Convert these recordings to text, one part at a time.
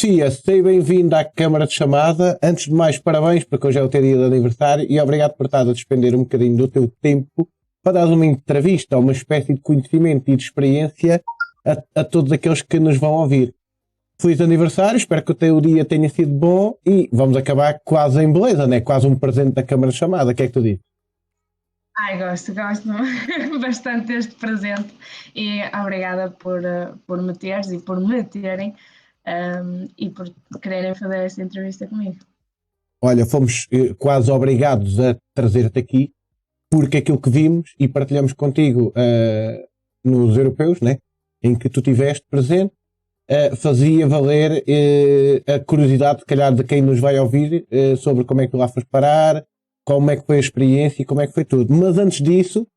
Sofia, seja bem-vinda à Câmara de Chamada. Antes de mais, parabéns, porque hoje é o teu dia de aniversário e obrigado por estar a despender um bocadinho do teu tempo para dar uma entrevista, uma espécie de conhecimento e de experiência a todos aqueles que nos vão ouvir. Feliz aniversário, espero que o teu dia tenha sido bom e vamos acabar quase em beleza, né? Quase um presente da Câmara de Chamada. O que é que tu dizes? Ai, gosto bastante deste presente e obrigada por me teres e por me terem e por quererem fazer esta entrevista comigo. Olha, fomos quase obrigados a trazer-te aqui porque aquilo que vimos e partilhamos contigo nos europeus, né? Em que tu estiveste presente, fazia valer a curiosidade, se calhar, de quem nos vai ouvir sobre como é que tu lá foste parar, como é que foi a experiência e como é que foi tudo. Mas antes disso,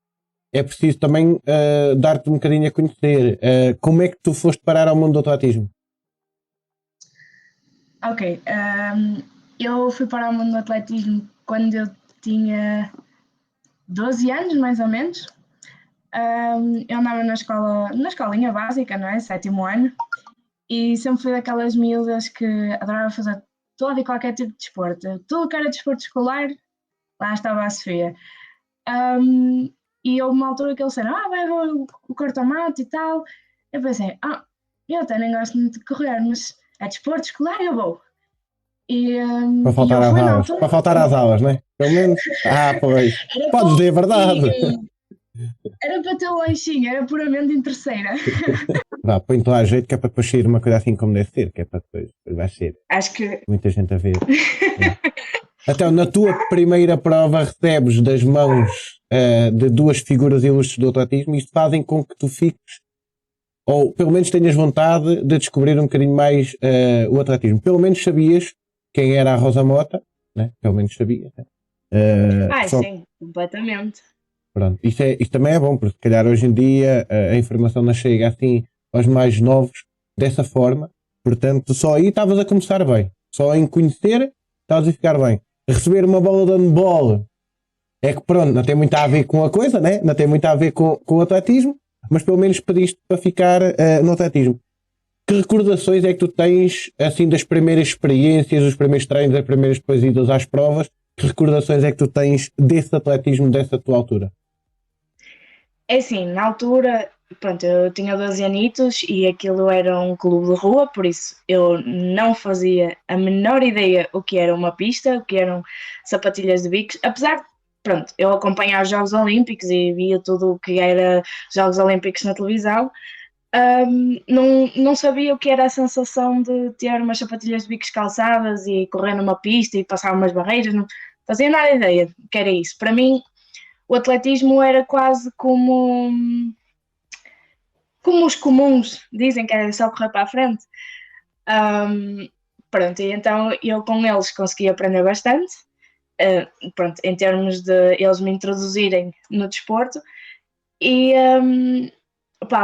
é preciso também dar-te um bocadinho a conhecer. Como é que tu foste parar ao mundo do atletismo? Ok, eu fui para o mundo do atletismo quando eu tinha 12 anos, mais ou menos. Eu andava na escolinha básica, não é? Sétimo ano, e sempre fui daquelas miúdas que adorava fazer todo e qualquer tipo de desporto. Tudo que era desporto escolar, lá estava a Sofia. E houve uma altura que eles disseram, vai o cortomato e tal. Eu pensei, eu até nem gosto muito de correr, mas é desporto escolar, eu vou. Para E faltar eu às fui na aulas. altura, Para faltar às aulas, né? Pelo menos. Pois. era Podes bom, dizer a e verdade. era para ter o lanchinho, era puramente interesseira. Vá, põe-te lá a jeito que é para depois sair uma coisa assim como deve ser, que é para depois vai ser Acho que muita gente a ver. É. Então, na tua primeira prova recebes das mãos de duas figuras ilustres do atletismo e isto fazem com que tu fiques, ou pelo menos tenhas vontade de descobrir um bocadinho mais o atletismo. Pelo menos sabias quem era a Rosa Mota, né? Pelo menos sabias. Né? Só sim, completamente. pronto, isto também é bom, porque se calhar hoje em dia a informação não chega assim aos mais novos dessa forma, portanto só aí estavas a começar bem, só em conhecer estavas a ficar bem. Receber uma bola de handball é que pronto, não tem muito a ver com a coisa, né? Não tem muito a ver com o atletismo, mas pelo menos pediste para ficar no atletismo. Que recordações é que tu tens assim das primeiras experiências, dos primeiros treinos, das primeiras depois idas às provas? Que recordações é que tu tens desse atletismo dessa tua altura? É assim, na altura, pronto, eu tinha 12 anitos e aquilo era um clube de rua, por isso eu não fazia a menor ideia o que era uma pista, o que eram sapatilhas de bicos, apesar de, pronto, eu acompanhar os Jogos Olímpicos e via tudo o que era Jogos Olímpicos na televisão, não sabia o que era a sensação de ter umas sapatilhas de bicos calçadas e correr numa pista e passar umas barreiras, não fazia nada ideia do que era isso. Para mim, o atletismo era quase como os comuns dizem, que é só correr para a frente. Um, Pronto, e então eu com eles consegui aprender bastante, pronto, em termos de eles me introduzirem no desporto, e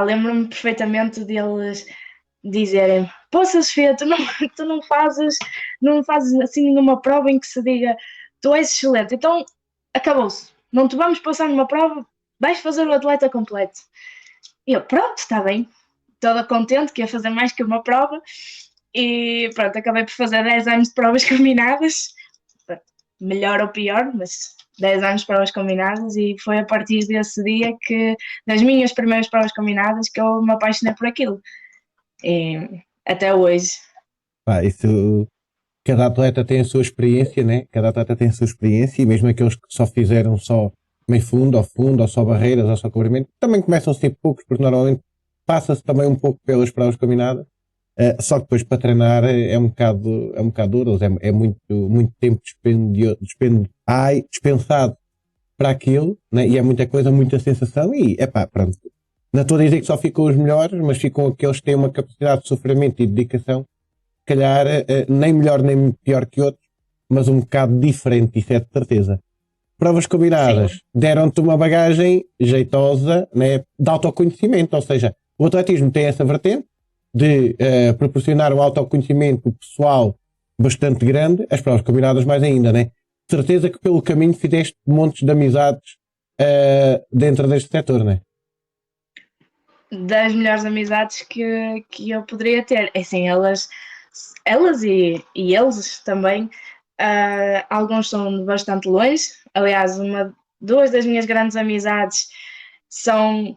lembro-me perfeitamente deles dizerem, poça Sofia, tu não fazes assim numa prova em que se diga tu és excelente, então acabou-se, não te vamos passar numa prova, vais fazer o atleta completo. E eu, pronto, está bem, toda contente que ia fazer mais que uma prova, e pronto, acabei por fazer 10 anos de provas combinadas, melhor ou pior, mas 10 anos de provas combinadas, e foi a partir desse dia que, das minhas primeiras provas combinadas, que eu me apaixonei por aquilo. E até hoje. Pá, isso, cada atleta tem a sua experiência, né? Cada atleta tem a sua experiência e mesmo aqueles que só fizeram só meio fundo, ou só barreiras, ou só cobrimento, também começam a ser poucos, porque normalmente passa-se também um pouco pelas provas combinadas. Só que depois para treinar é um bocado duro, é muito, muito tempo dispensado para aquilo, né? E é muita coisa, muita sensação e é pá, pronto. Não estou a dizer que só ficam os melhores, mas ficam aqueles que têm uma capacidade de sofrimento e dedicação calhar nem melhor nem pior que outros, mas um bocado diferente, isso é de certeza. Provas Sim, combinadas deram-te uma bagagem jeitosa, né, de autoconhecimento, ou seja, o atletismo tem essa vertente de proporcionar um autoconhecimento pessoal bastante grande, as provas combinadas mais ainda, né? De certeza que pelo caminho fizeste montes de amizades dentro deste setor, né? das melhores amizades que eu poderia ter. Assim, elas elas e eles também, alguns são bastante longe. Aliás, duas das minhas grandes amizades são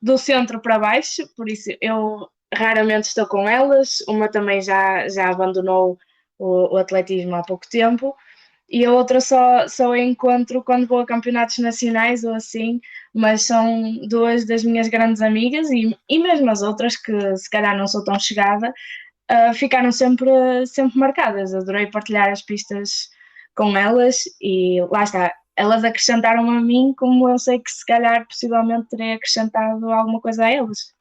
do centro para baixo, por isso eu raramente estou com elas. Uma também já abandonou o atletismo há pouco tempo, e a outra só encontro quando vou a campeonatos nacionais ou assim, mas são duas das minhas grandes amigas, e mesmo as outras que se calhar não sou tão chegada, ficaram sempre marcadas. Adorei partilhar as pistas com elas e lá está. Elas acrescentaram a mim, como eu sei que se calhar possivelmente terei acrescentado alguma coisa a eles.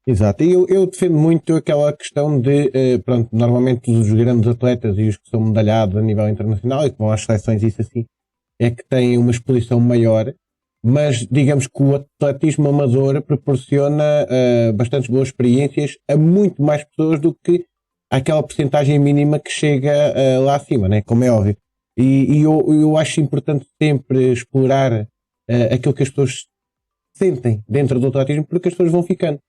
Exato, e eu defendo muito aquela questão de, pronto, normalmente os grandes atletas e os que são medalhados a nível internacional e que vão às seleções, isso assim, é que têm uma exposição maior, mas digamos que o atletismo amador proporciona bastantes boas experiências a muito mais pessoas do que aquela percentagem mínima que chega lá acima, né? Como é óbvio. E eu acho importante sempre explorar aquilo que as pessoas sentem dentro do atletismo, porque as pessoas vão ficando,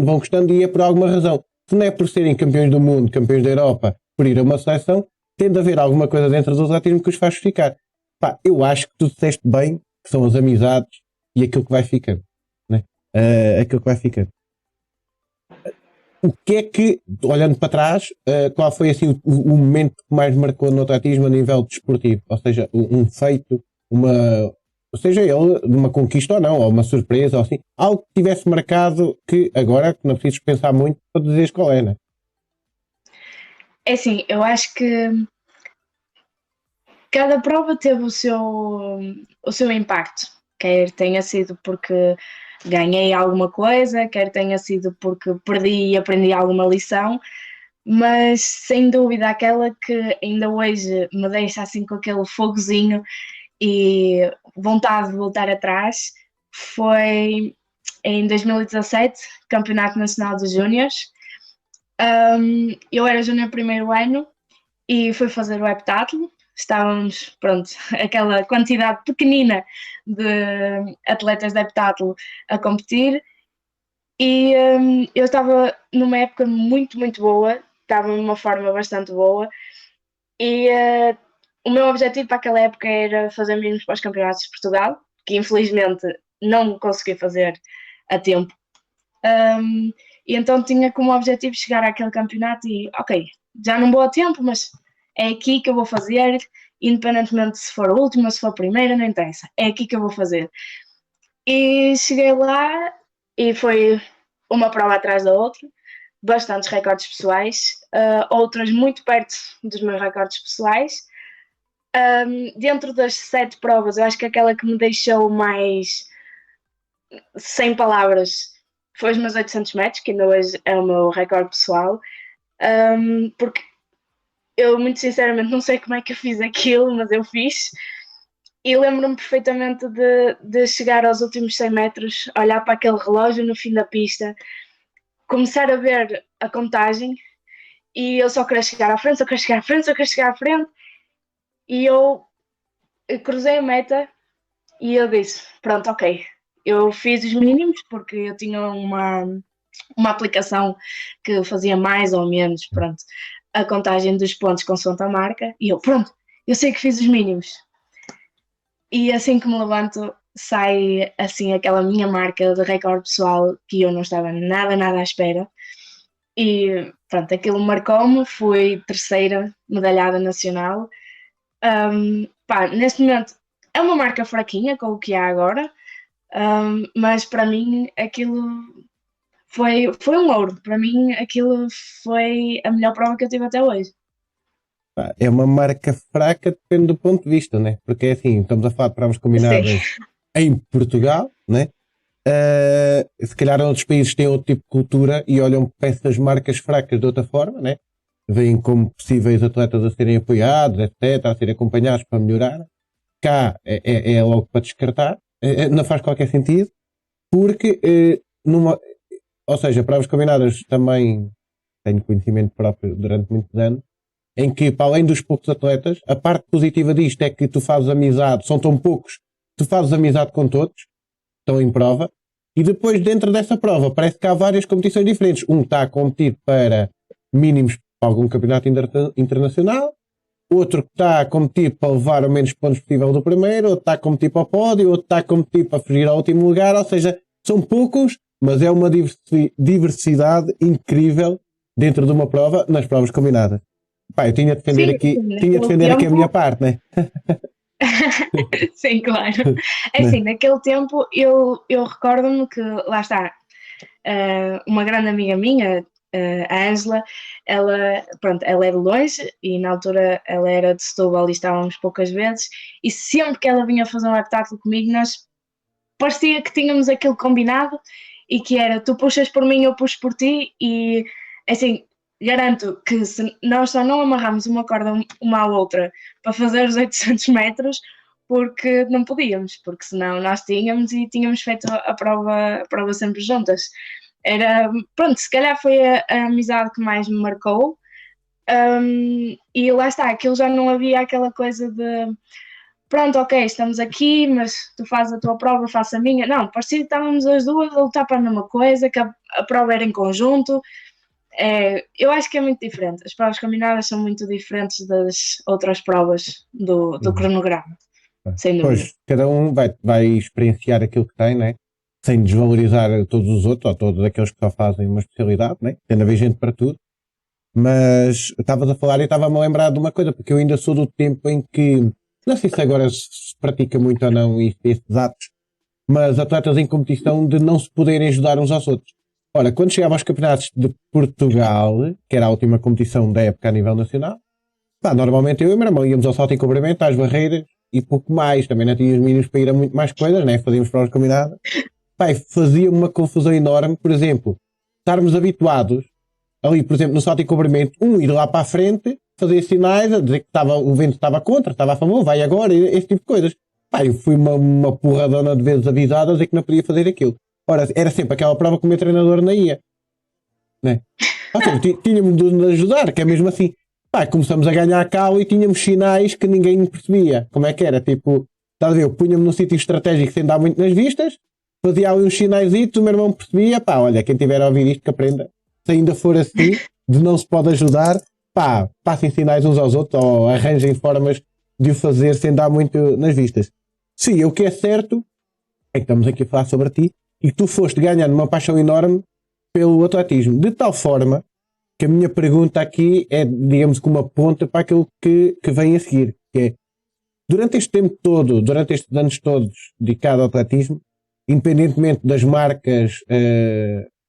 vão gostando, e é por alguma razão. Se não é por serem campeões do mundo, campeões da Europa, por ir a uma seleção, tem de haver alguma coisa dentro do atletismo que os faz ficar. Pá, eu acho que tu disseste bem, que são as amizades e aquilo que vai ficando, né? Aquilo que vai ficando. O que é que, olhando para trás, qual foi assim o momento que mais marcou no atletismo a nível desportivo? Ou seja, um feito, seja ele de uma conquista ou não, ou uma surpresa, ou assim, algo que tivesse marcado que agora não preciso pensar muito para dizeres qual é, né? É assim, eu acho que cada prova teve o seu impacto, quer tenha sido porque ganhei alguma coisa, quer tenha sido porque perdi e aprendi alguma lição, mas sem dúvida aquela que ainda hoje me deixa assim com aquele fogozinho e vontade de voltar atrás foi em 2017, Campeonato Nacional dos Júniores. Eu era júnior primeiro ano e fui fazer o heptatlo. Estávamos, pronto, aquela quantidade pequenina de atletas de heptatlo a competir, e eu estava numa época muito, muito boa, estava numa forma bastante boa, e o meu objetivo para aquela época era fazer mínimos para os campeonatos de Portugal, que infelizmente não consegui fazer a tempo. E então tinha como objetivo chegar àquele campeonato e, ok, já não vou a tempo, mas é aqui que eu vou fazer, independentemente se for a última, se for a primeira, não interessa, é aqui que eu vou fazer. E cheguei lá e foi uma prova atrás da outra, bastantes recordes pessoais, outras muito perto dos meus recordes pessoais. Dentro das 7 provas, eu acho que aquela que me deixou mais sem palavras foi os meus 800 metros, que ainda hoje é o meu recorde pessoal, porque eu muito sinceramente não sei como é que eu fiz aquilo, mas eu fiz. E lembro-me perfeitamente de chegar aos últimos 100 metros, olhar para aquele relógio no fim da pista, começar a ver a contagem, e eu só queria chegar à frente, só queria chegar à frente, só queria chegar à frente, e eu cruzei a meta e eu disse, pronto, ok, eu fiz os mínimos porque eu tinha uma aplicação que fazia mais ou menos, pronto, a contagem dos pontos consoante a marca, e eu, pronto, eu sei que fiz os mínimos. E assim que me levanto, sai assim aquela minha marca de recorde pessoal que eu não estava nada à espera. E pronto, aquilo marcou-me, fui terceira medalhada nacional. Neste momento é uma marca fraquinha com o que há agora, mas para mim aquilo foi um ouro. Para mim aquilo foi a melhor prova que eu tive até hoje. Pá, é uma marca fraca, depende do ponto de vista, né? Porque é assim, estamos a falar de provas Sim. combinadas em Portugal, né? Se calhar outros países têm outro tipo de cultura e olham para essas marcas fracas de outra forma, né? Veem como possíveis atletas a serem apoiados, etc., a serem acompanhados para melhorar. Cá é logo para descartar, não faz qualquer sentido, porque ou seja, provas combinadas também tenho conhecimento próprio durante muitos anos, em que, para além dos poucos atletas, a parte positiva disto é que tu fazes amizade, são tão poucos, tu fazes amizade com todos, estão em prova, e depois dentro dessa prova parece que há várias competições diferentes. Um está a competir para mínimos para algum campeonato internacional, outro que está a competir para levar o menos pontos possível do primeiro, outro está a competir para o pódio, outro está a competir para fugir ao último lugar, ou seja, são poucos, mas é uma diversidade incrível dentro de uma prova, nas provas combinadas. Pá, eu tinha de defender Sim, aqui, tinha de naquele defender aqui a minha tempo. parte, né? Sim, claro. É Né? assim, naquele tempo eu recordo-me que, lá está, uma grande amiga minha, a Ângela, ela, pronto, ela é de longe e na altura ela era de Setúbal e estávamos poucas vezes e sempre que ela vinha fazer um heptáculo comigo, nós parecia que tínhamos aquilo combinado e que era tu puxas por mim, eu puxo por ti e assim, garanto que se nós só não amarramos uma corda uma à outra para fazer os 800 metros porque não podíamos, porque senão nós tínhamos e tínhamos feito a prova sempre juntas. Era, pronto, se calhar foi a amizade que mais me marcou. E lá está, aquilo já não havia aquela coisa de pronto, ok, estamos aqui, mas tu fazes a tua prova, eu faço a minha. Não, parecia que estávamos as duas a lutar para a mesma coisa, que a prova era em conjunto. Eu acho que é muito diferente. As provas combinadas são muito diferentes das outras provas do Uhum. cronograma, sem dúvida. Pois, cada um vai experienciar aquilo que tem, né? Sem desvalorizar todos os outros, ou todos aqueles que só fazem uma especialidade, né? Tem de haver gente para tudo. Mas estavas a falar e estava-me a lembrar de uma coisa, porque eu ainda sou do tempo em que, não sei se agora se pratica muito ou não estes atos, mas atletas em competição de não se poderem ajudar uns aos outros. Ora, quando chegava aos campeonatos de Portugal, que era a última competição da época a nível nacional, pá, normalmente eu e o meu irmão íamos ao salto e cobrimento, às barreiras e pouco mais. Também não tínhamos mínimos para ir a muito mais coisas, né? Fazíamos provas combinadas. Pá, fazia uma confusão enorme, por exemplo, estarmos habituados ali, por exemplo, no salto e cobrimento, ir lá para a frente, fazer sinais, a dizer que o vento estava contra, estava a favor, vai agora, esse tipo de coisas. Pá, eu fui uma porradona de vezes avisada a dizer que não podia fazer aquilo. Ora, era sempre aquela prova que o meu treinador não ia, né? Ou seja, tínhamos de nos ajudar, que é mesmo assim. Pá, começamos a ganhar calo e tínhamos sinais que ninguém percebia. Como é que era? Tipo, estás a ver, eu punha-me num sítio estratégico sem dar muito nas vistas, fazia ali uns sinais e o meu irmão percebia, pá, olha, quem tiver a ouvir isto que aprenda. Se ainda for assim, de não se pode ajudar, pá, passem sinais uns aos outros ou arranjem formas de o fazer sem dar muito nas vistas. Sim, o que é certo é que estamos aqui a falar sobre ti e que tu foste ganhando uma paixão enorme pelo atletismo. De tal forma que a minha pergunta aqui é, digamos que uma ponta para aquilo que vem a seguir, que é, durante este tempo todo, durante estes anos todos dedicado ao atletismo, independentemente das marcas,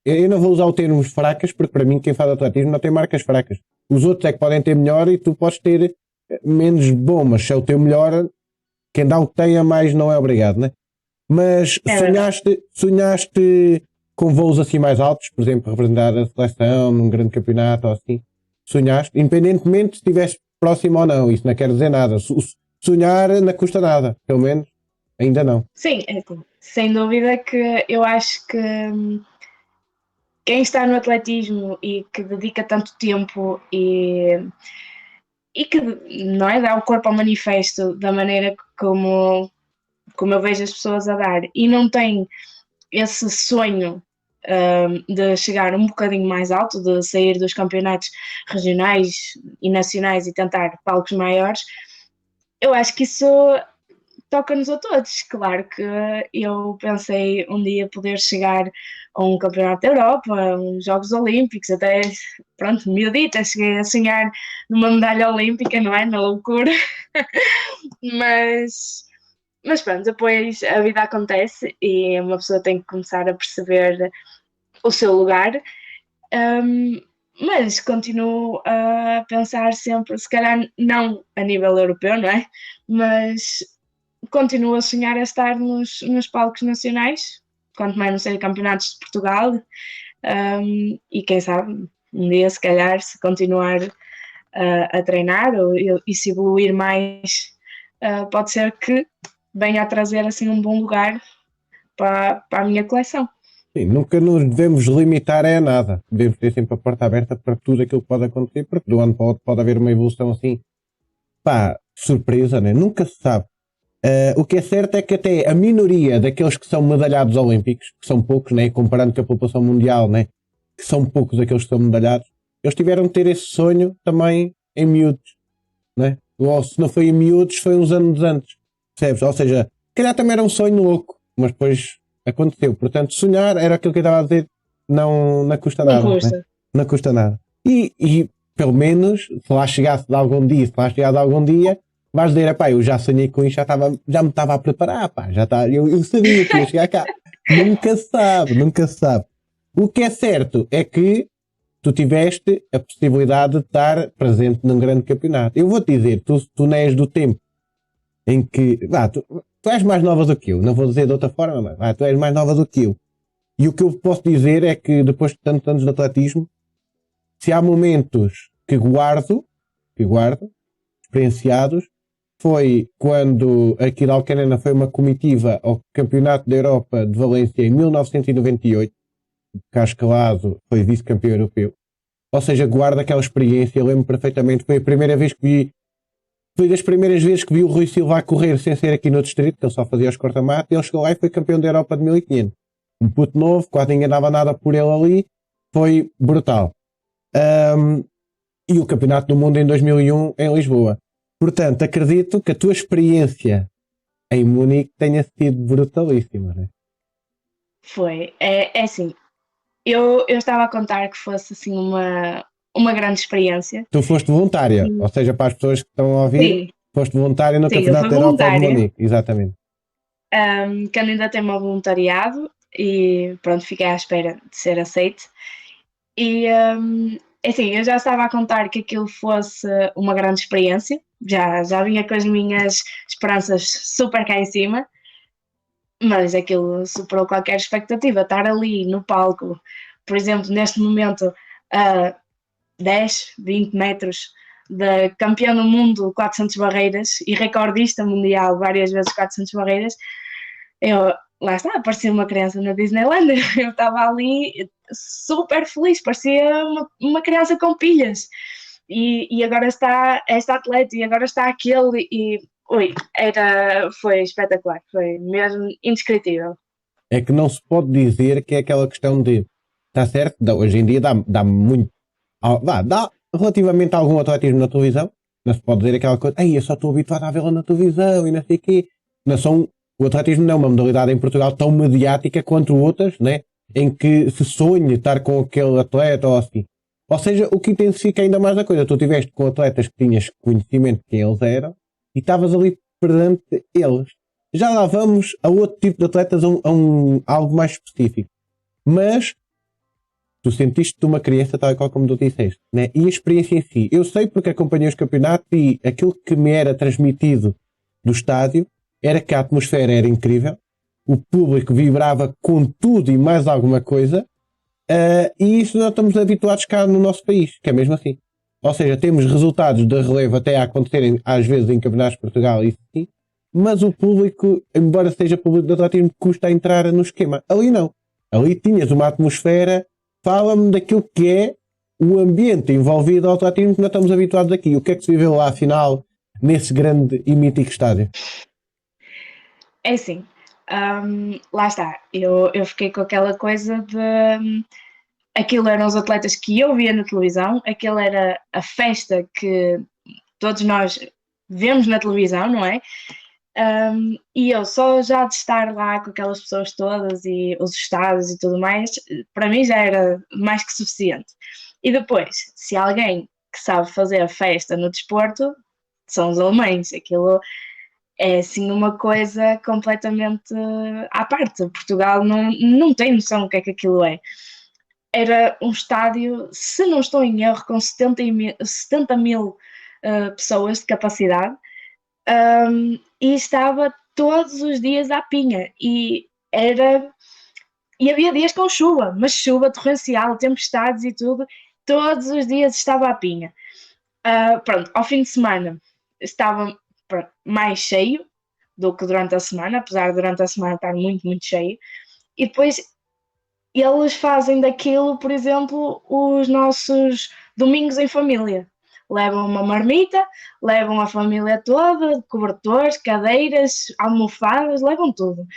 eu não vou usar o termo fracas, porque para mim quem faz atletismo não tem marcas fracas. Os outros é que podem ter melhor e tu podes ter menos bom, mas se é o teu melhor, quem dá o que tem a mais não é obrigado, né? Mas É verdade. sonhaste com voos assim mais altos, por exemplo, representar a seleção num grande campeonato ou assim? Sonhaste? Independentemente se estivesse próximo ou não, isso não quer dizer nada. Sonhar não custa nada, pelo menos ainda não. Sim, sem dúvida que eu acho que quem está no atletismo e que dedica tanto tempo e que não é, dá o corpo ao manifesto da maneira como eu vejo as pessoas a dar e não tem esse sonho de chegar um bocadinho mais alto, de sair dos campeonatos regionais e nacionais e tentar palcos maiores, eu acho que isso toca-nos a todos. Claro que eu pensei um dia poder chegar a um campeonato da Europa, a uns Jogos Olímpicos, até, pronto, miudita, cheguei a sonhar numa medalha olímpica, não é? Na loucura. mas, mas pronto, depois a vida acontece e uma pessoa tem que começar a perceber o seu lugar. Um, mas continuo a pensar sempre, se calhar não a nível europeu, não é? Mas continuo a sonhar a estar nos palcos nacionais, quanto mais não seja campeonatos de Portugal, e quem sabe um dia, se calhar, se continuar a treinar e se evoluir mais, pode ser que venha a trazer assim um bom lugar para a minha coleção. Sim, nunca nos devemos limitar a nada. Devemos ter sempre a porta aberta para tudo aquilo que pode acontecer, porque do ano para o outro pode haver uma evolução assim, pá, surpresa, né? Nunca se sabe. O que é certo é que até a minoria daqueles que são medalhados olímpicos, que são poucos, né? Comparando com a população mundial, né? Que são poucos aqueles que são medalhados, eles tiveram de ter esse sonho também em miúdos, né? Ou se não foi em miúdos, foi uns anos antes, percebes? Ou seja, se calhar também era um sonho louco, mas depois aconteceu. Portanto, sonhar era aquilo que eu estava a dizer, não custa Não nada, né? custa. Não custa nada. E pelo menos, se lá chegasse de algum dia, se lá chegasse de algum dia, vais dizer, pá, eu já sonhei com isto, já me estava a preparar, pá, já tá, eu sabia que ia chegar cá. Nunca se sabe, nunca se sabe. O que é certo é que tu tiveste a possibilidade de estar presente num grande campeonato. Eu vou-te dizer, tu não és do tempo em que. Tu és mais nova do que eu, não vou dizer de outra forma, mas tu és mais nova do que eu. E o que eu posso dizer é que depois de tantos anos de atletismo, se há momentos que guardo, experienciados, foi quando a Kidal Canena foi uma comitiva ao Campeonato da Europa de Valência em 1998. Cascalado foi vice-campeão europeu. Ou seja, guardo aquela experiência, eu lembro perfeitamente, foi a primeira vez que vi, foi das primeiras vezes que vi o Rui Silva a correr sem ser aqui no distrito, que ele só fazia os corta-mato, e ele chegou lá e foi campeão da Europa de 1500. Um puto novo, quase ninguém dava nada por ele ali, foi brutal. E o Campeonato do Mundo em 2001 em Lisboa. Portanto, acredito que a tua experiência em Munique tenha sido brutalíssima, né? Foi. É assim, eu estava a contar que fosse assim uma grande experiência. Tu foste voluntária, ou seja, para as pessoas que estão a ouvir, Sim, foste voluntária no sim, eu Campeonato fui da Europa de voluntária. Munique, exatamente. Candidatei-me ao voluntariado e pronto, fiquei à espera de ser aceite. E assim, eu já estava a contar que aquilo fosse uma grande experiência, já vinha com as minhas esperanças super cá em cima, mas aquilo superou qualquer expectativa. Estar ali no palco, por exemplo, neste momento, a 10, 20 metros da campeã do mundo 400 barreiras e recordista mundial várias vezes 400 barreiras, eu, lá está, parecia uma criança na Disneyland. Eu estava ali super feliz, parecia uma criança com pilhas. E agora está esta atleta, e agora está aquele, e ui, foi espetacular, foi mesmo indescritível. É que não se pode dizer que é aquela questão de está certo, hoje em dia dá muito, dá relativamente a algum atletismo na televisão, não se pode dizer aquela coisa, ei, eu só estou habituado a vê-la na televisão e não sei o quê. Não são, o atletismo não é uma modalidade em Portugal tão mediática quanto outras, né? Em que se sonha estar com aquele atleta ou assim. Ou seja, o que intensifica ainda mais a coisa. Tu estiveste com atletas que tinhas conhecimento de quem eles eram e estavas ali perante eles. Já lá vamos a outro tipo de atletas, a algo mais específico. Mas tu sentiste-te uma criança tal e qual como tu disseste, né? E a experiência em si. Eu sei porque acompanhei os campeonatos e aquilo que me era transmitido do estádio era que a atmosfera era incrível, o público vibrava com tudo e mais alguma coisa, e isso nós estamos habituados cá no nosso país, que é mesmo assim. Ou seja, temos resultados de relevo até a acontecerem às vezes em campeonatos de Portugal e sim, mas o público, embora seja público de atletismo, custa a entrar no esquema. Ali não. Ali tinhas uma atmosfera. Fala-me daquilo que é o ambiente envolvido ao atletismo que nós estamos habituados aqui. O que é que se viveu lá, afinal, nesse grande e mítico estádio? É assim, lá está, eu fiquei com aquela coisa de aquilo eram os atletas que eu via na televisão, aquilo era a festa que todos nós vemos na televisão, não é? E eu só já de estar lá com aquelas pessoas todas e os estados e tudo mais, para mim já era mais que suficiente. E depois, se alguém que sabe fazer a festa no desporto, são os alemães. Aquilo é assim uma coisa completamente à parte. Portugal não tem noção do que é que aquilo é. Era um estádio, se não estou em erro, com 70 mil pessoas de capacidade, e estava todos os dias à pinha. E havia dias com chuva, mas chuva torrencial, tempestades e tudo, todos os dias estava à pinha. Pronto, ao fim de semana estava mais cheio do que durante a semana, apesar de durante a semana estar muito, muito cheio. E depois eles fazem daquilo, por exemplo, os nossos domingos em família. Levam uma marmita, levam a família toda, cobertores, cadeiras, almofadas, levam tudo.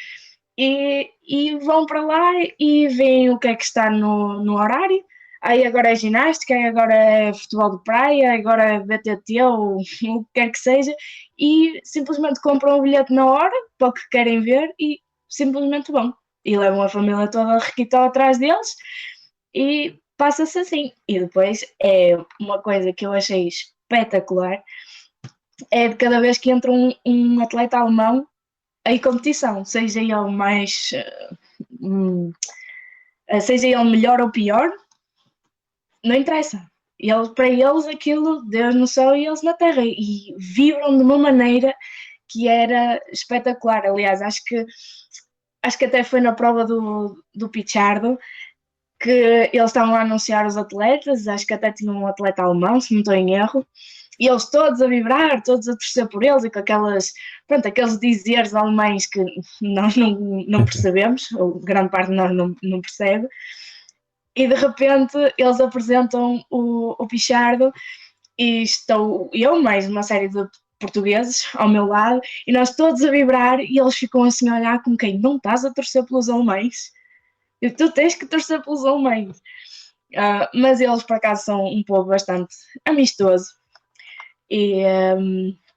E vão para lá e veem o que é que está no horário. aí agora é ginástica, aí agora é futebol de praia, agora é BTT ou o que quer que seja, e simplesmente compram o bilhete na hora para o que querem ver e simplesmente vão. E levam a família toda requitó atrás deles e passa-se assim. E depois é uma coisa que eu achei espetacular, é de cada vez que entra um atleta alemão em competição, seja ele mais, seja ele melhor ou pior, não interessa. Para eles aquilo, Deus no céu e eles na terra, e vibram de uma maneira que era espetacular. Aliás, acho que até foi na prova do Pichardo que eles estavam a anunciar os atletas, acho que até tinha um atleta alemão, se não estou em erro, e eles todos a vibrar, todos a torcer por eles, e com aqueles dizeres alemães que nós não percebemos, ou grande parte de nós não percebe, e de repente eles apresentam o Pichardo e estou eu, mais uma série de portugueses ao meu lado, e nós todos a vibrar, e eles ficam assim a olhar como quem não estás a torcer pelos alemães? E tu tens que torcer pelos alemães. Mas eles, por acaso, são um povo bastante amistoso e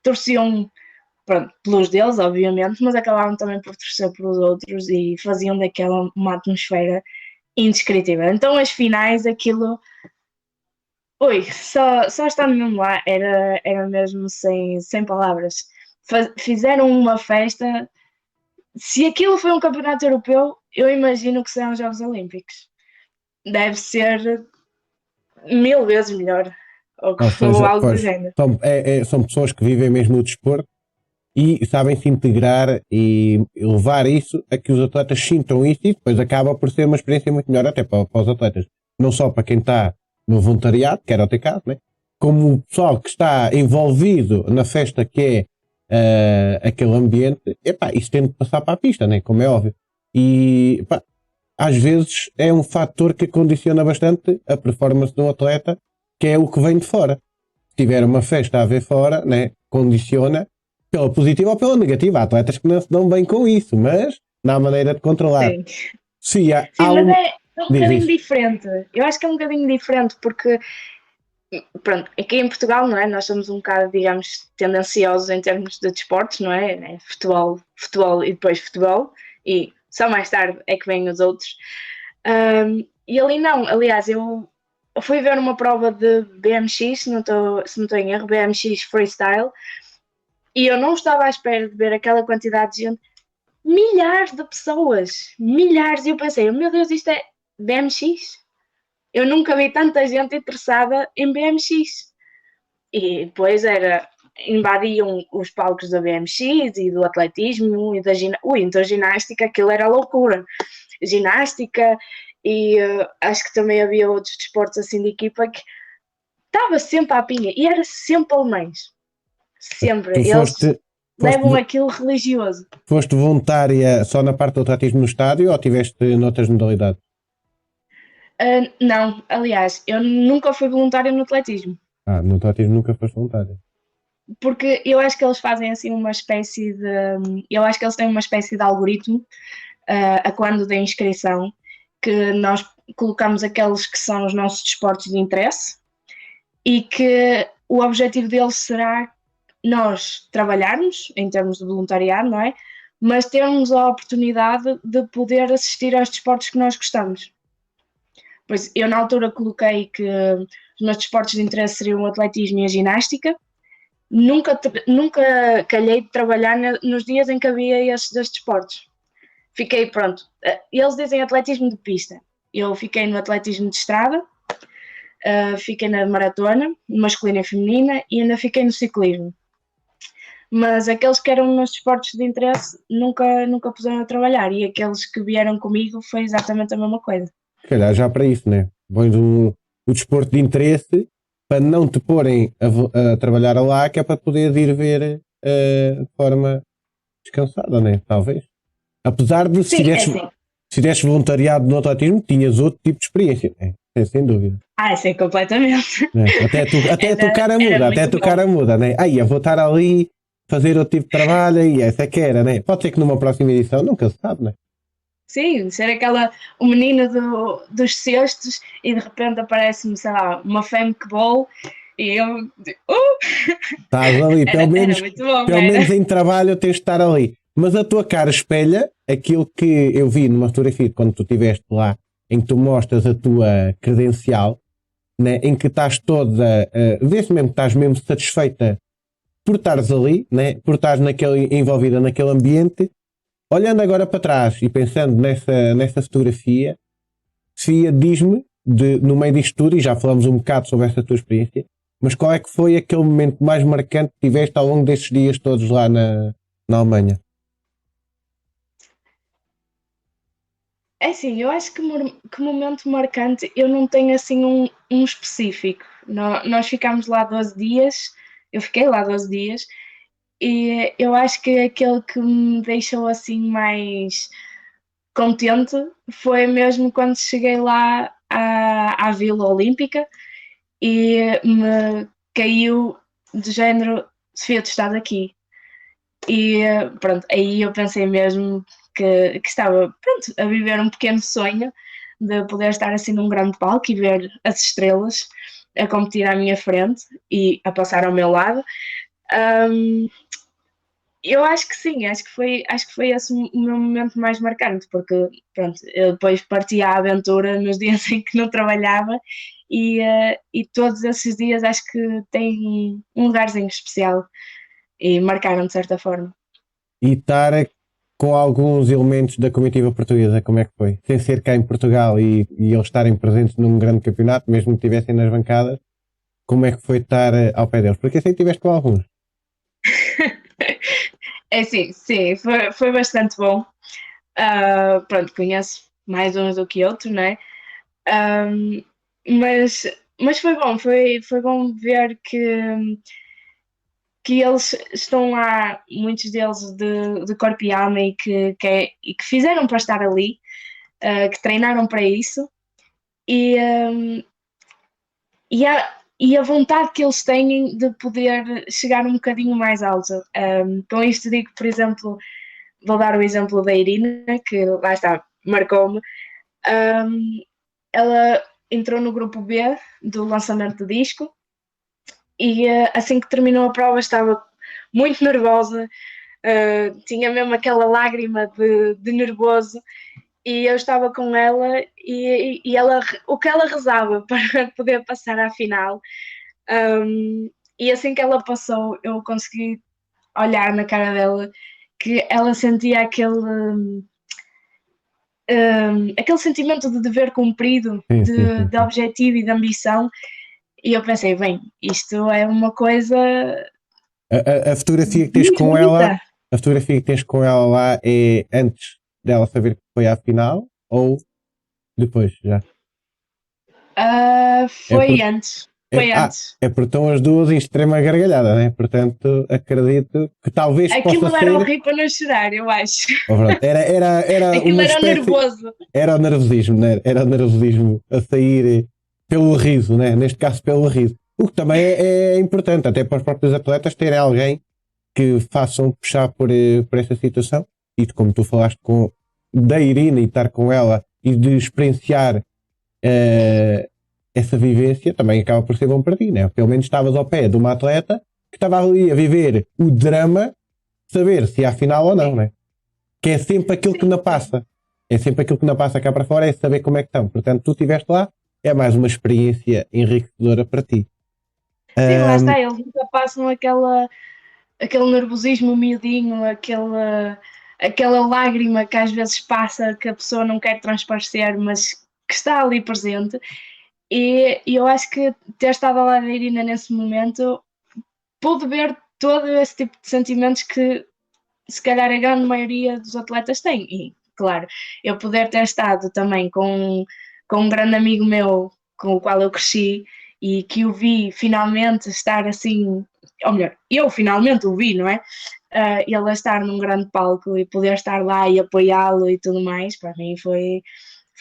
torciam, pronto, pelos deles, obviamente, mas acabaram também por torcer pelos outros e faziam daquela uma atmosfera indescritível. Então, as finais, aquilo. Ui, só estando mesmo lá era mesmo sem palavras. Fizeram uma festa. Se aquilo foi um campeonato europeu, eu imagino que serão os Jogos Olímpicos. Deve ser 1000 vezes melhor, ou, Ou ou seja, algo do pois, género. são pessoas que vivem mesmo o desporto e sabem se integrar e levar isso a que os atletas sintam isso e depois acaba por ser uma experiência muito melhor até para os atletas. Não só para quem está no voluntariado, que era o teu caso, né? Como o pessoal que está envolvido na festa que é aquele ambiente, epá, isso tem de passar para a pista, né? Como é óbvio. E epá, às vezes é um fator que condiciona bastante a performance do atleta, que é o que vem de fora. Se tiver uma festa a ver fora, né, condiciona pela positiva ou pela negativa. Há atletas que não se dão bem com isso, mas não há maneira de controlar. Sim. Se Sim, há mas um. é um Diz bocadinho isso. diferente. Eu acho que é um bocadinho diferente porque, pronto, aqui em Portugal, não é? Nós somos um bocado, digamos, tendenciosos em termos de desportos, não é? É futebol, futebol e depois futebol, e só mais tarde é que vêm os outros. E ali não, aliás, eu fui ver uma prova de BMX, se não estou em erro, BMX Freestyle, e eu não estava à espera de ver aquela quantidade de gente, milhares de pessoas, milhares, e eu pensei, meu Deus, isto é BMX? Eu nunca vi tanta gente interessada em BMX. E depois invadiam os palcos da BMX e do atletismo e da então ginástica, aquilo era loucura. Ginástica e acho que também havia outros desportos assim de equipa que estava sempre à pinha e era sempre alemães. Sempre. Tu Eles foste, levam aquilo religioso. foste voluntária só na parte do atletismo no estádio ou tiveste noutras modalidades? Não, aliás, eu nunca fui voluntária no atletismo. No atletismo nunca foste voluntária. Porque eu acho que eles fazem assim uma espécie de. Eu acho que eles têm uma espécie de algoritmo a quando da inscrição, que nós colocamos aqueles que são os nossos desportos de interesse e que o objetivo deles será nós trabalharmos em termos de voluntariado, não é? Mas termos a oportunidade de poder assistir aos desportos que nós gostamos. Pois eu na altura coloquei que os meus desportos de interesse seriam o atletismo e a ginástica. Nunca calhei de trabalhar nos dias em que havia esses dois desportos. Fiquei, pronto, eles dizem atletismo de pista. Eu fiquei no atletismo de estrada, fiquei na maratona, masculina e feminina, e ainda fiquei no ciclismo. Mas aqueles que eram meus desportos de interesse nunca puseram a trabalhar, e aqueles que vieram comigo foi exatamente a mesma coisa. Se calhar já para isso, né? Pões o desporto de interesse para não te porem a trabalhar lá, que é para poderes ir ver de forma descansada, né? Talvez. Apesar de Sim, é assim. se tivesses voluntariado no atletismo, tinhas outro tipo de experiência, né? Sem dúvida. Sim, completamente. Né? Até a tua cara Era muda, até a muito tua bom. cara muda, né? Aí eu vou estar ali fazer outro tipo de trabalho e essa é que era, né? Pode ser que numa próxima edição, nunca se sabe, né? Sim, ser o menino dos cestos e de repente aparece-me, sei lá, uma Famke Bowl e eu, Estás ali, era muito bom, pelo era. menos em trabalho tens de estar ali. Mas a tua cara espelha aquilo que eu vi numa fotografia quando tu estiveste lá, em que tu mostras a tua credencial, né, em que estás toda, vê-se mesmo que estás mesmo satisfeita por estares ali, né, por estares envolvida naquele ambiente. Olhando agora para trás e pensando nessa fotografia, Sofia, diz-me, no meio disto tudo, e já falamos um bocado sobre essa tua experiência, mas qual é que foi aquele momento mais marcante que tiveste ao longo destes dias todos lá na Alemanha? É assim, eu acho que momento marcante eu não tenho assim um específico. Nós ficámos lá 12 dias, eu fiquei lá 12 dias, e eu acho que aquele que me deixou assim mais contente foi mesmo quando cheguei lá à Vila Olímpica e me caiu de género, Sofia, tu estás aqui. E pronto, aí eu pensei mesmo que estava pronto, a viver um pequeno sonho de poder estar assim num grande palco e ver as estrelas a competir à minha frente e a passar ao meu lado. Um, eu acho que sim, acho que foi esse o meu momento mais marcante, porque pronto, eu depois parti à aventura nos dias em que não trabalhava e todos esses dias acho que têm um lugarzinho especial e marcaram de certa forma. E estar com alguns elementos da comitiva portuguesa, como é que foi? Sem ser cá em Portugal e eles estarem presentes num grande campeonato, mesmo que estivessem nas bancadas, como é que foi estar ao pé deles? Porque eu sei que estiveste com alguns. É sim, sim, foi bastante bom. Pronto, conheço mais uns do que outros, né? Um, mas, mas foi bom, foi bom ver que eles estão lá, muitos deles de corpo e alma e que fizeram para estar ali, que treinaram para isso e, e a vontade que eles têm de poder chegar um bocadinho mais alto. Com isto digo, por exemplo, vou dar o exemplo da Irina, que lá está, marcou-me. Um, ela entrou no grupo B do lançamento do disco e assim que terminou a prova estava muito nervosa, tinha mesmo aquela lágrima de nervoso e eu estava com ela e ela, o que ela rezava para poder passar à final. E assim que ela passou, eu consegui olhar na cara dela que ela sentia aquele sentimento de dever cumprido, Sim, sim, sim, de sim. objetivo e de ambição. E eu pensei, bem, isto é uma coisa A fotografia que tens muito com ela, bonita. a fotografia que tens com ela lá é antes dela saber que foi à final ou depois já? É Foi porque, antes, foi antes. é porque estão as duas em extrema gargalhada, né? Portanto, acredito que talvez possa Aquilo era o ser. rir para não chorar, eu acho. Oh, pronto, era Aquilo uma era o espécie. nervoso. Era o nervosismo, né? Era o nervosismo a sair pelo riso, né? Neste caso, pelo riso. O que também é importante, até para os próprios atletas terem alguém que façam puxar por essa situação. E como tu falaste da Irina e estar com ela e de experienciar eh, essa vivência, também acaba por ser bom para ti, né? Pelo menos estavas ao pé de uma atleta que estava ali a viver o drama, saber se há final ou não, né? Que é sempre aquilo que Sim, não sim. passa. É sempre aquilo que não passa cá para fora, é saber como é que estão. Portanto, tu estiveste lá, é mais uma experiência enriquecedora para ti. Sim, lá Ahm, está, eles nunca passam aquele nervosismo miudinho, aquela lágrima que às vezes passa, que a pessoa não quer transparecer, mas que está ali presente. E eu acho que ter estado ao lado da Irina nesse momento pude ver todo esse tipo de sentimentos que se calhar a grande maioria dos atletas tem. E, claro, eu poder ter estado também com um grande amigo meu com o qual eu cresci e que o vi finalmente estar assim, ou melhor, eu finalmente o vi, não é? Ele a estar num grande palco e poder estar lá e apoiá-lo e tudo mais, para mim foi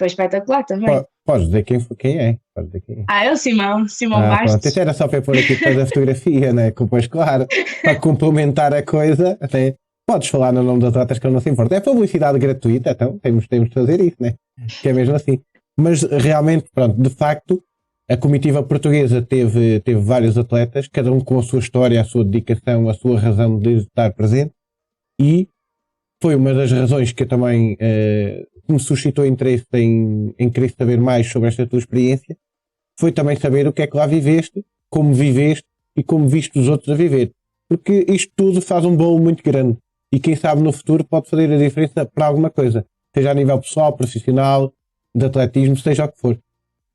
espetacular também. podes dizer quem é. Podes dizer quem é. É o Simão Pronto. Isso Bastos. era só para pôr aqui depois a fotografia, né? Depois, claro, para complementar a coisa, né? Podes falar no nome das atletas que ele não se importa. É publicidade gratuita, então temos de fazer isso, né? Que é mesmo assim. Mas realmente, pronto, de facto, a comitiva portuguesa teve vários atletas, cada um com a sua história, a sua dedicação, a sua razão de estar presente, e foi uma das razões que eu também me suscitou interesse em querer saber mais sobre esta tua experiência, foi também saber o que é que lá viveste, como viveste e como viste os outros a viver. Porque isto tudo faz um bolo muito grande e quem sabe no futuro pode fazer a diferença para alguma coisa, seja a nível pessoal, profissional, de atletismo, seja o que for.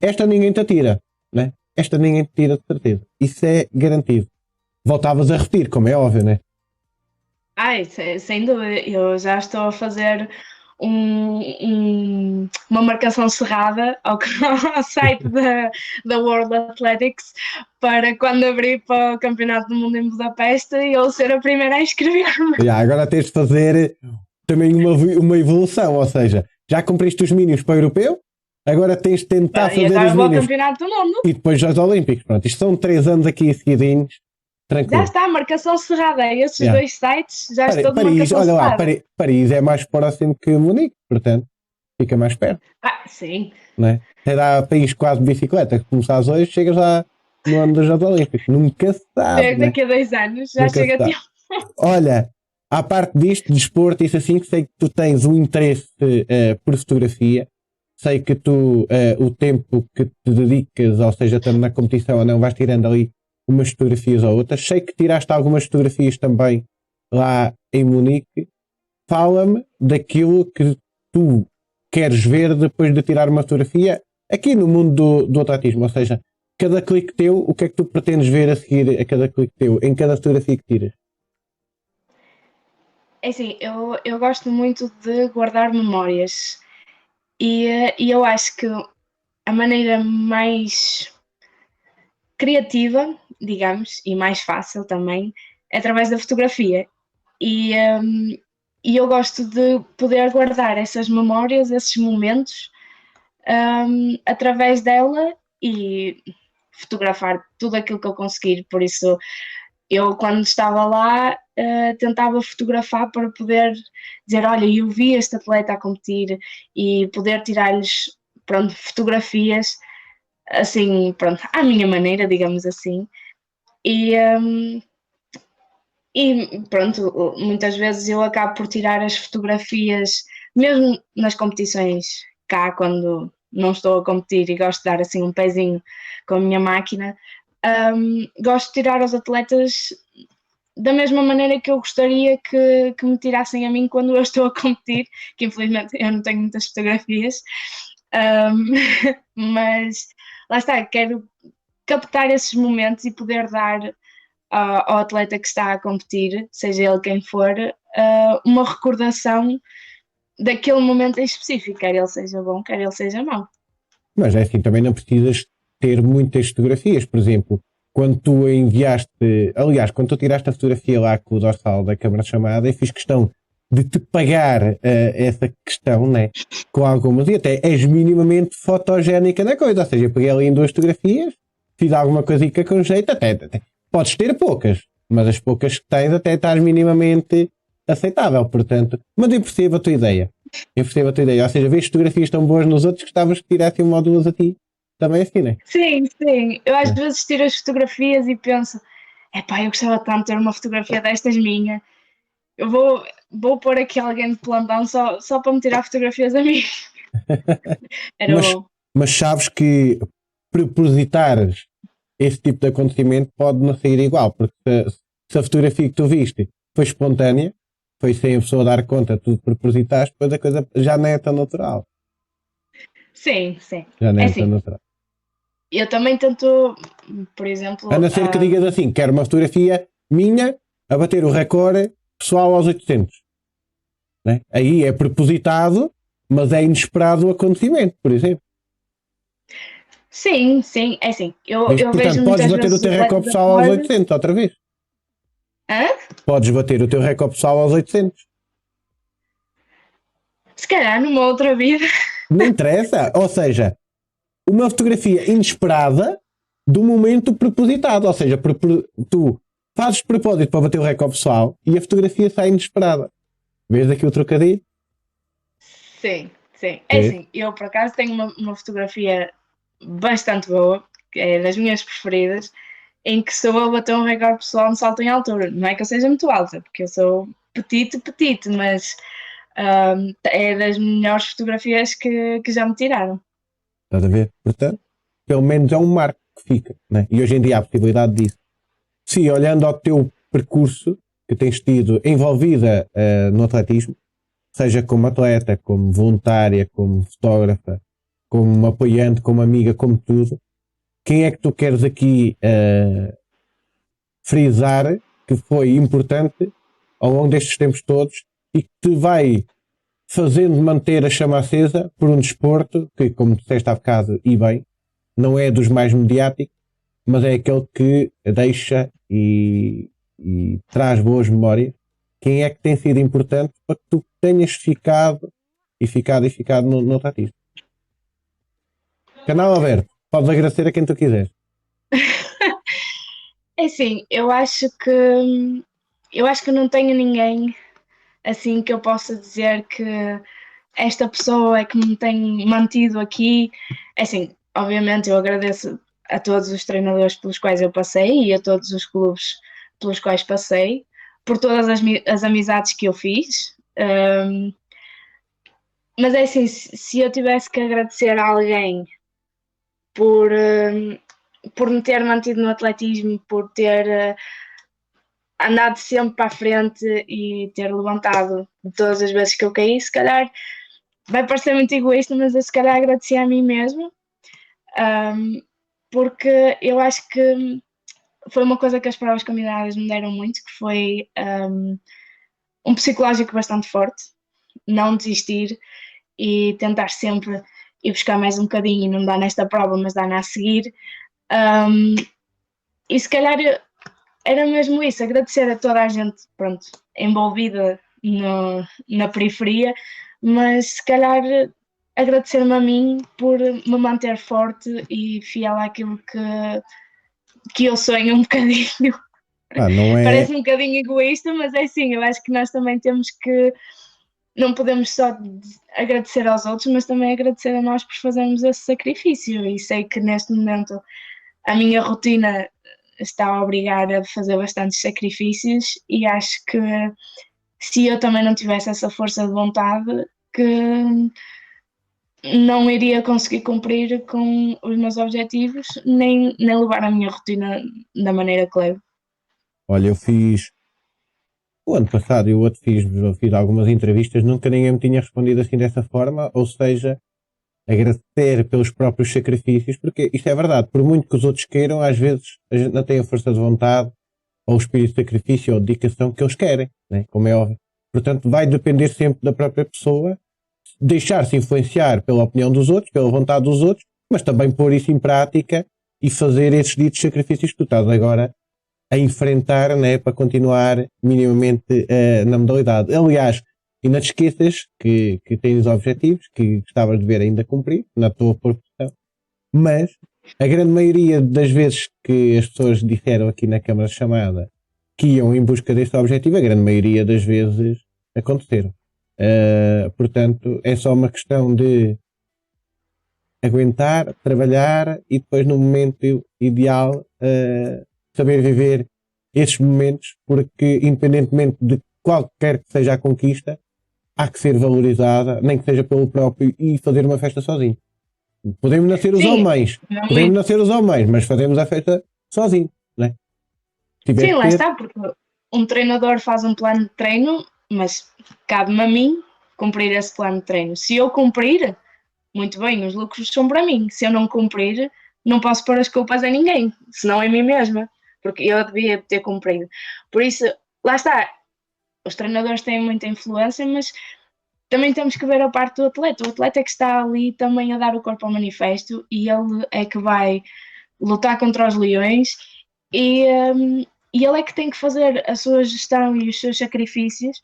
Esta ninguém te atira, né? Esta ninguém te tira de certeza. Isso é garantido. Voltavas a repetir, como é óbvio, né? Ai, sem dúvida, eu já estou a fazer uma marcação cerrada ao site da World Athletics para quando abrir para o Campeonato do Mundo em Budapeste eu ser a primeira a inscrever-me. Agora tens de fazer também uma evolução, ou seja, já cumpriste os mínimos para o europeu, agora tens de tentar E fazer agora os vou ao mínimos Campeonato do Mundo. e depois aos Olímpicos. Pronto, isto são 3 anos aqui seguidinhos, Já tranquilo. está, marcação cerrada. Esses Yeah. dois sites já estou de Paris, marcação olha lá, cerrada. Paris é mais próximo que Munique, portanto, fica mais perto, Ah, sim. não é? Até dá país quase de bicicleta, que começares hoje, chegas lá no ano dos Jogos Olímpicos. Nunca se sabe, né? Daqui a 2 anos já Nunca se chega a sabe. tempo. Olha, à parte disto, desporto, isso assim, que sei que tu tens um interesse por fotografia, sei que tu, o tempo que te dedicas, ou seja, estando na competição ou não, vais tirando ali umas fotografias ou outras. Sei que tiraste algumas fotografias também lá em Munique. Fala-me daquilo que tu queres ver depois de tirar uma fotografia aqui no mundo do atletismo, ou seja, cada clique teu, o que é que tu pretendes ver a seguir a cada clique teu, em cada fotografia que tiras? É assim, eu gosto muito de guardar memórias e eu acho que a maneira mais criativa, digamos, e mais fácil também, é através da fotografia. E, um, e eu gosto de poder guardar essas memórias, esses momentos, através dela e fotografar tudo aquilo que eu conseguir. Por isso, eu, quando estava lá, tentava fotografar para poder dizer: olha, eu vi este atleta a competir e poder tirar-lhes, pronto, fotografias assim, pronto, à minha maneira, digamos assim. E, um, e pronto, muitas vezes eu acabo por tirar as fotografias, mesmo nas competições cá, quando não estou a competir e gosto de dar assim um pezinho com a minha máquina, gosto de tirar os atletas da mesma maneira que eu gostaria que me tirassem a mim quando eu estou a competir, que infelizmente eu não tenho muitas fotografias, um, mas lá está, quero captar esses momentos e poder dar ao atleta que está a competir, seja ele quem for, uma recordação daquele momento em específico, quer ele seja bom, quer ele seja mau. Mas é assim, também não precisas ter muitas fotografias. Por exemplo, quando tu enviaste, aliás, quando tu tiraste a fotografia lá com o dorsal da câmara de chamada, eu fiz questão de te pagar essa questão, né? Com algumas, e até és minimamente fotogénica na coisa. Ou seja, eu peguei ali em 2 fotografias, fiz alguma coisica com jeito, até podes ter poucas, mas as poucas que tens até estás minimamente aceitável, portanto. Mas eu percebo a tua ideia. Eu percebo a tua ideia. Ou seja, vês fotografias tão boas nos outros que estavas que tirassem uma ou duas a ti. Também assim, né? Sim, sim. Eu às É. vezes tiro as fotografias e penso: epá, eu gostava tanto de ter uma fotografia destas minha. Eu vou pôr aqui alguém de plantão só para me tirar fotografias a mim. Era Mas, bom. mas sabes que propositares esse tipo de acontecimento pode não sair igual, porque se a fotografia que tu viste foi espontânea, foi sem a pessoa dar conta, tu propositaste, depois a coisa já não é tão natural. Sim, sim. Já não É é tão assim, natural. eu também tento, por A exemplo, não ser que digas assim, quero uma fotografia minha a bater o recorde pessoal aos 800. Né? Aí é propositado, mas é inesperado o acontecimento, por exemplo. sim, sim, é assim, Vês? eu Portanto, vejo podes muitas bater o vezes teu recorde atletas a pessoal aos pôr. 800 outra vez. Hã? Podes bater o teu recorde pessoal aos 800. Se calhar numa outra vida. Não interessa. Ou seja, uma fotografia inesperada do momento propositado. Ou seja, tu fazes de propósito para bater o recorde pessoal e a fotografia sai inesperada. Vês aqui o trocadilho? Sim, sim. É assim, eu por acaso tenho uma fotografia bastante boa, que é das minhas preferidas, em que sou a bater um recorde pessoal no salto em altura. Não é que eu seja muito alta, porque eu sou petite, mas é das melhores fotografias que já me tiraram. Estás a ver? Portanto, pelo menos é um marco que fica. Né? E hoje em dia há a possibilidade disso. Sim, olhando ao teu percurso que tens tido envolvida no atletismo, seja como atleta, como voluntária, como fotógrafa, como apoiante, como amiga, como tudo, quem é que tu queres aqui frisar que foi importante ao longo destes tempos todos e que te vai fazendo manter a chama acesa por um desporto que, como disseste há bocado e bem, não é dos mais mediáticos, mas é aquele que deixa e traz boas memórias. Quem é que tem sido importante para que tu tenhas ficado no atletismo? Canal aberto. Podes agradecer a quem tu quiseres. É assim, eu acho que não tenho ninguém assim que eu possa dizer que esta pessoa é que me tem mantido aqui. É assim, obviamente eu agradeço a todos os treinadores pelos quais eu passei e a todos os clubes pelos quais passei, por todas as amizades que eu fiz. Mas é assim, se eu tivesse que agradecer a alguém por, por me ter mantido no atletismo, por ter andado sempre para a frente e ter levantado todas as vezes que eu caí, se calhar vai parecer muito egoísta, mas eu se calhar agradeci a mim mesmo, porque eu acho que foi uma coisa que as provas combinadas me deram muito, que foi um psicológico bastante forte, não desistir e tentar sempre ir buscar mais um bocadinho e não dar nesta prova, mas dar na a seguir. E se calhar era mesmo isso, agradecer a toda a gente, pronto, envolvida na periferia, mas se calhar agradecer-me a mim por me manter forte e fiel àquilo que eu sonho um bocadinho. Não é. Parece um bocadinho egoísta, mas é assim, eu acho que nós também temos que, não podemos só agradecer aos outros, mas também agradecer a nós por fazermos esse sacrifício. E sei que neste momento a minha rotina está a obrigar a fazer bastantes sacrifícios e acho que se eu também não tivesse essa força de vontade, que não iria conseguir cumprir com os meus objetivos, nem levar a minha rotina da maneira que levo. Olha, eu fiz. O ano passado e o outro fiz algumas entrevistas, nunca ninguém me tinha respondido assim dessa forma, ou seja, agradecer pelos próprios sacrifícios, porque isto é verdade, por muito que os outros queiram, às vezes a gente não tem a força de vontade, ou o espírito de sacrifício ou dedicação que eles querem, né? Como é óbvio. Portanto, vai depender sempre da própria pessoa, deixar-se influenciar pela opinião dos outros, pela vontade dos outros, mas também pôr isso em prática e fazer esses ditos sacrifícios que tu estás agora a enfrentar, né, para continuar minimamente na modalidade. Aliás, e não te esqueças que tens objetivos que gostavas de ver ainda cumprir na tua profissão, mas a grande maioria das vezes que as pessoas disseram aqui na Câmara Chamada que iam em busca deste objetivo, a grande maioria das vezes aconteceram. Portanto, é só uma questão de aguentar, trabalhar e depois no momento ideal saber viver esses momentos, porque independentemente de qualquer que seja a conquista, há que ser valorizada, nem que seja pelo próprio, e fazer uma festa sozinho. Podemos nascer os Sim, homens, não é? mas fazemos a festa sozinho, né? Tiver Sim, que lá ter, está, porque um treinador faz um plano de treino, mas cabe-me a mim cumprir esse plano de treino. Se eu cumprir, muito bem, os lucros são para mim. Se eu não cumprir, não posso pôr as culpas a ninguém, senão é a mim mesma, porque eu devia ter cumprido. Por isso, lá está, os treinadores têm muita influência, mas também temos que ver a parte do atleta. O atleta é que está ali também a dar o corpo ao manifesto e ele é que vai lutar contra os leões e, um, e ele é que tem que fazer a sua gestão e os seus sacrifícios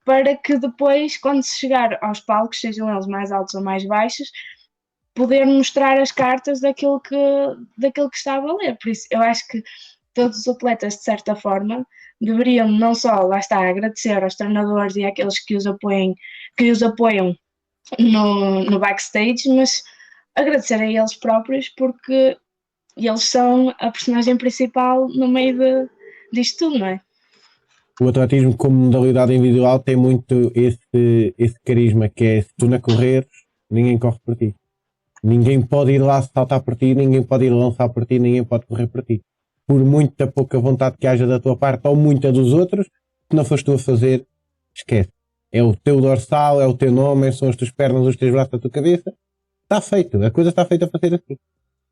para que depois, quando se chegar aos palcos, sejam eles mais altos ou mais baixos, poder mostrar as cartas daquilo que está a valer. Por isso, eu acho que todos os atletas, de certa forma, deveriam não só, lá está, agradecer aos treinadores e àqueles que os apoiam no backstage, mas agradecer a eles próprios porque eles são a personagem principal no meio disto tudo, não é? O atletismo como modalidade individual tem muito esse carisma, que é, se tu não correres, ninguém corre por ti. Ninguém pode ir lá saltar por ti, ninguém pode ir lançar por ti, ninguém pode correr por ti. Por muita pouca vontade que haja da tua parte ou muita dos outros, se não foste tu a fazer, esquece. É o teu dorsal, é o teu nome, são as tuas pernas, os teus braços, a tua cabeça. Está feito, a coisa está feita para ser assim.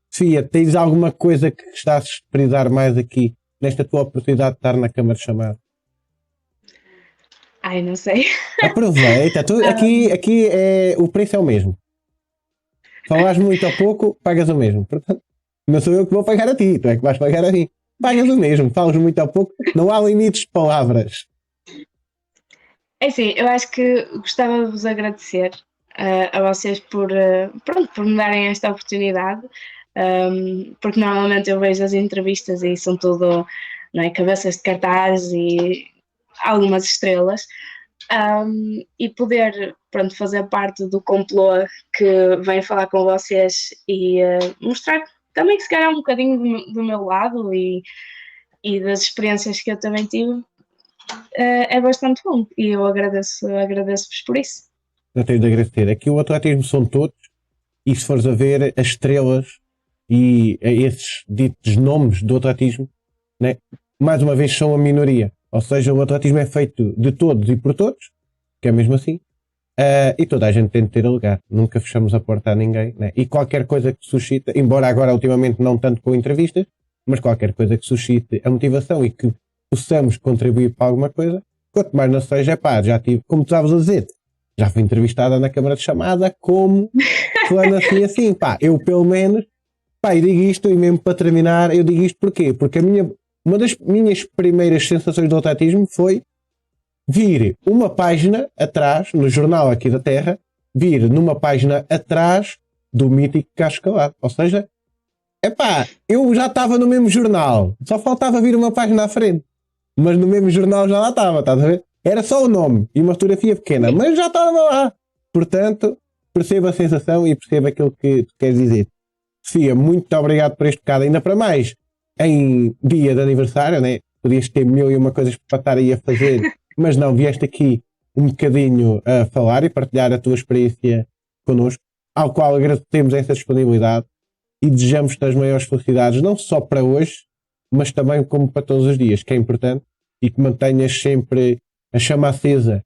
Sofia, tens alguma coisa que gostasses de frisar mais aqui, nesta tua oportunidade de estar na Câmara de Chamada? Ai, não sei. Aproveita, aqui o preço é o mesmo. Falares muito ou pouco, pagas o mesmo. Portanto, não sou eu que vou pagar a ti, tu é que vais pagar a mim. Pagas o mesmo, falas muito ou pouco, não há limites de palavras. É assim, eu acho que gostava de vos agradecer a vocês pronto, por me darem esta oportunidade, porque normalmente eu vejo as entrevistas e são tudo, não é, cabeças de cartaz e algumas estrelas, e poder, pronto, fazer parte do complô que vem falar com vocês e mostrar também que se calhar um bocadinho do meu lado e das experiências que eu também tive, é bastante bom e eu agradeço-vos por isso. Eu tenho de agradecer. Aqui o atletismo são todos, e se fores a ver as estrelas e esses ditos nomes do atletismo, né, mais uma vez são a minoria. Ou seja, o atletismo é feito de todos e por todos, que é mesmo assim, e toda a gente tem de ter lugar. Nunca fechamos a porta a ninguém. Né? E qualquer coisa que suscite, embora agora ultimamente não tanto com entrevistas, mas qualquer coisa que suscite a motivação e que possamos contribuir para alguma coisa, quanto mais não seja, pá, já tive, como tu estavas a dizer, já fui entrevistada na Câmara de Chamada como fulano assim, pá, eu pelo menos, pá, eu digo isto e mesmo para terminar, eu digo isto porquê? Porque uma das minhas primeiras sensações do atletismo foi vir uma página atrás, no jornal aqui da Terra, vir numa página atrás do mítico Cascalado. Ou seja, epá, eu já estava no mesmo jornal, só faltava vir uma página à frente, mas no mesmo jornal já lá estava, estás a ver? Era só o nome e uma fotografia pequena, mas já estava lá. Portanto, percebo a sensação e percebo aquilo que tu queres dizer. Sofia, muito obrigado por este bocado, ainda para mais em dia de aniversário, né? Podias ter mil e uma coisas para estar aí a fazer, mas não, vieste aqui um bocadinho a falar e partilhar a tua experiência connosco, ao qual agradecemos essa disponibilidade e desejamos-te as maiores felicidades, não só para hoje, mas também como para todos os dias, que é importante, e que mantenhas sempre a chama acesa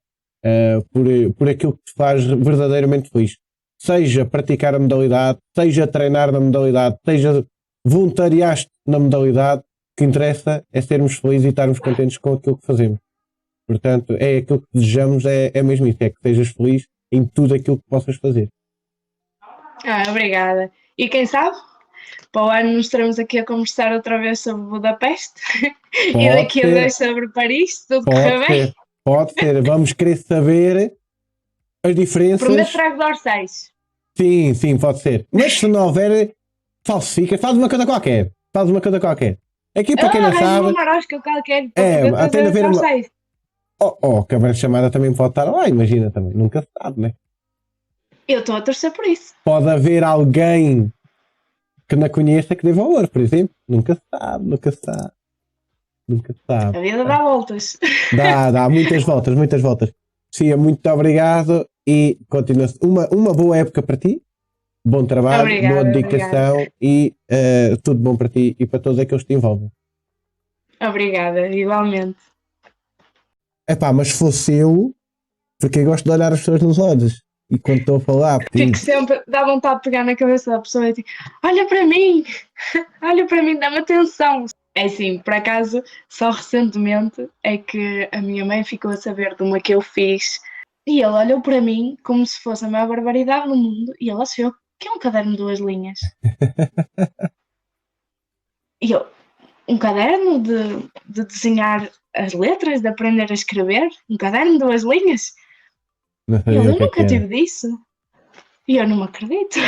por aquilo que te faz verdadeiramente feliz. Seja praticar a modalidade, seja treinar na modalidade, seja voluntariaste na modalidade, o que interessa é sermos felizes e estarmos contentes com aquilo que fazemos. Portanto, é aquilo que desejamos, é mesmo isso, é que sejas feliz em tudo aquilo que possas fazer. Obrigada. E quem sabe, para o ano nos estaremos aqui a conversar outra vez sobre Budapeste e daqui a 10 sobre Paris, tudo correr bem. Pode ser, vamos querer saber as diferenças. Prometo trago dorsais. Sim, pode ser. Mas se não houver, falsifica, faz uma coisa qualquer. Aqui para quem não sabe. Uma marosca qualquer para até haver uma. A câmara de chamada também pode estar lá, imagina também. Nunca se sabe, né? Eu estou a torcer por isso. Pode haver alguém que não conheça que dê valor, por exemplo. Nunca se sabe. A vida dá voltas. Dá muitas voltas. Sim, muito obrigado e continua uma boa época para ti. Bom trabalho, boa dedicação e tudo bom para ti e para todos aqueles que te envolvem. Obrigada, igualmente. Epá, mas se fosse eu, porque eu gosto de olhar as pessoas nos olhos e quando estou a falar, fico sempre, dá vontade de pegar na cabeça da pessoa e dizer, olha para mim, dá-me atenção. É assim, por acaso, só recentemente é que a minha mãe ficou a saber de uma que eu fiz e ele olhou para mim como se fosse a maior barbaridade do mundo e ele achou que é um caderno de 2 linhas. E eu, um caderno de desenhar as letras, de aprender a escrever? Um caderno de 2 linhas? Eu nunca tive disso. E eu não me acredito.